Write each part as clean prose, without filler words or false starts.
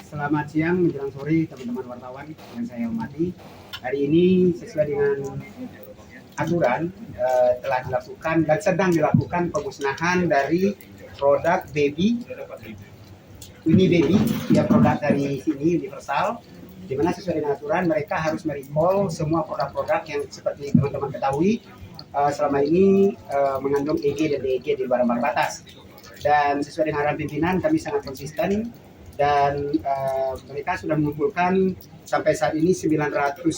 Selamat siang menjelang sore teman-teman wartawan yang saya hormati. Hari ini sesuai dengan aturan telah dilakukan dan sedang dilakukan pemusnahan dari produk baby, ini baby, ya produk dari sini Universal, di mana sesuai dengan aturan mereka harus merecall semua produk-produk yang seperti teman-teman ketahui selama ini mengandung EG dan DEG di luar ambang batas. Dan sesuai dengan arahan pimpinan kami sangat konsisten dan mereka sudah mengumpulkan sampai saat ini 900.576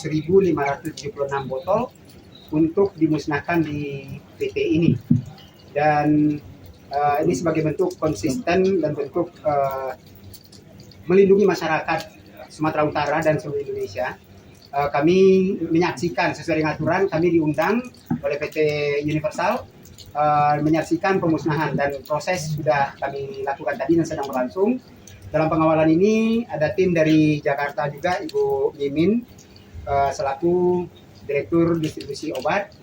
botol untuk dimusnahkan di PT ini. Dan ini sebagai bentuk konsisten dan bentuk melindungi masyarakat Sumatera Utara dan seluruh Indonesia. Kami menyaksikan sesuai dengan aturan, kami diundang oleh PT Universal menyaksikan pemusnahan dan proses sudah kami lakukan tadi dan sedang berlangsung. Dalam pengawalan ini ada tim dari Jakarta juga, Ibu Mimin selaku Direktur Distribusi Obat.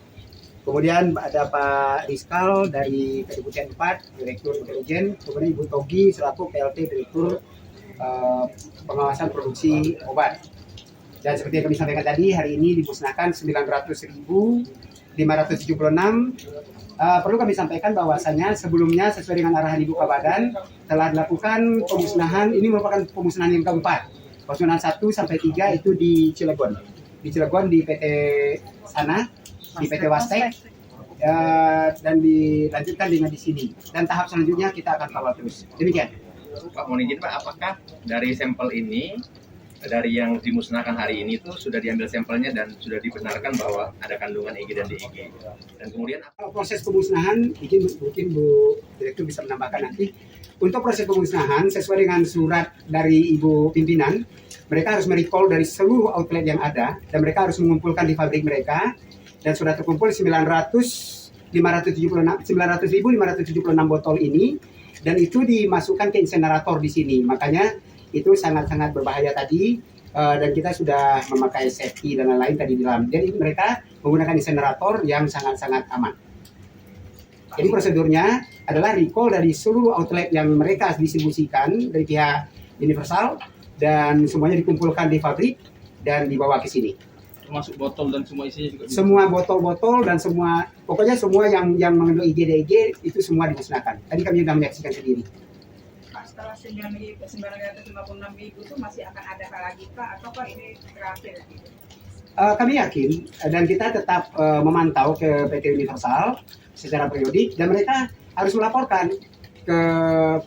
Kemudian ada Pak Rizkal dari Kedeputian 4, Direktur Intelijen. Kemudian Ibu Togi selaku PLT Direktur Pengawasan Produksi Obat. Dan seperti yang kami sampaikan tadi, hari ini dimusnahkan 900.576. Perlu kami sampaikan bahwasanya sebelumnya sesuai dengan arahan Ibu Kabadan telah dilakukan pemusnahan, ini merupakan pemusnahan yang keempat. Pemusnahan 1 sampai 3 itu di Cilegon. Di Cilegon di PT sana, di PT Wastek, dan dilanjutkan dengan di sini. Dan tahap selanjutnya kita akan kawal terus. Demikian. Pak, mohon izin Pak, apakah dari sampel ini, dari yang dimusnahkan hari ini itu sudah diambil sampelnya dan sudah dibenarkan bahwa ada kandungan EG dan DEG? Dan kemudian proses pemusnahan, mungkin Bu Direktur bisa menambahkan nanti. Untuk proses pemusnahan sesuai dengan surat dari Ibu Pimpinan, mereka harus merecall dari seluruh outlet yang ada dan mereka harus mengumpulkan di pabrik mereka, dan sudah terkumpul 900.576 botol ini, dan itu dimasukkan ke insenerator di sini. Makanya itu sangat-sangat berbahaya tadi, dan kita sudah memakai safety dan lain-lain tadi di dalam. Jadi mereka menggunakan insenerator yang sangat-sangat aman. Jadi prosedurnya adalah recall dari seluruh outlet yang mereka distribusikan dari pihak Universal, dan semuanya dikumpulkan di pabrik dan dibawa ke sini. Termasuk botol dan semua isinya juga? Semua botol-botol dan semua, pokoknya semua yang mengandung IgD itu semua dimusnahkan. Tadi kami sudah menyaksikan sendiri. Setelah 956.000 itu masih akan ada lagi Pak, atau Pak ini terakhir? Kami yakin dan kita tetap memantau ke PT Universal secara periodik, dan mereka harus melaporkan ke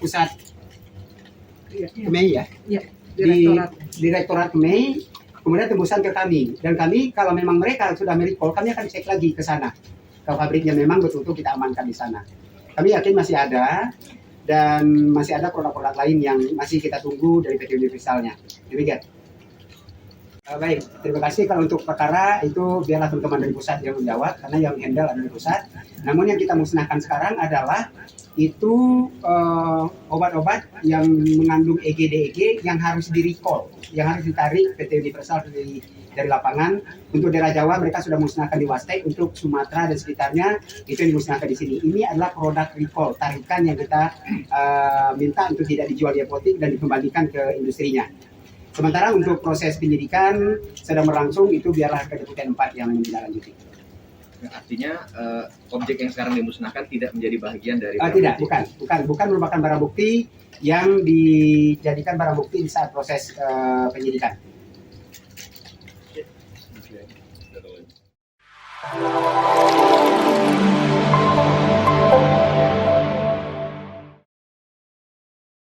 pusat KEMEI ya, di Direktorat KEMEI, kemudian tembusan ke kami, dan kami kalau memang mereka sudah merecall, kami akan cek lagi ke sana, ke pabriknya memang betul-betul kita amankan di sana. Kami yakin masih ada, dan masih ada produk-produk lain yang masih kita tunggu dari PT Universalnya. Demikian. Baik, terima kasih. Kalau untuk perkara itu biarlah teman-teman dari pusat yang menjawab, karena yang handle ada di pusat. Namun yang kita musnahkan sekarang adalah itu obat-obat yang mengandung EG DEG yang harus di-recall, yang harus ditarik PT Universal dari lapangan. Untuk daerah Jawa mereka sudah musnahkan di Wastek, untuk Sumatera dan sekitarnya itu yang dimusnahkan di sini. Ini adalah produk recall, tarikan yang kita minta untuk tidak dijual di apotek dan dikembalikan ke industrinya. Sementara untuk proses penyidikan sedang berlangsung, itu biarlah Kedeputian 4 yang menindaklanjuti. Artinya objek yang sekarang dimusnahkan tidak menjadi bagian dari tidak, bukan merupakan barang bukti yang dijadikan barang bukti di saat proses penyidikan.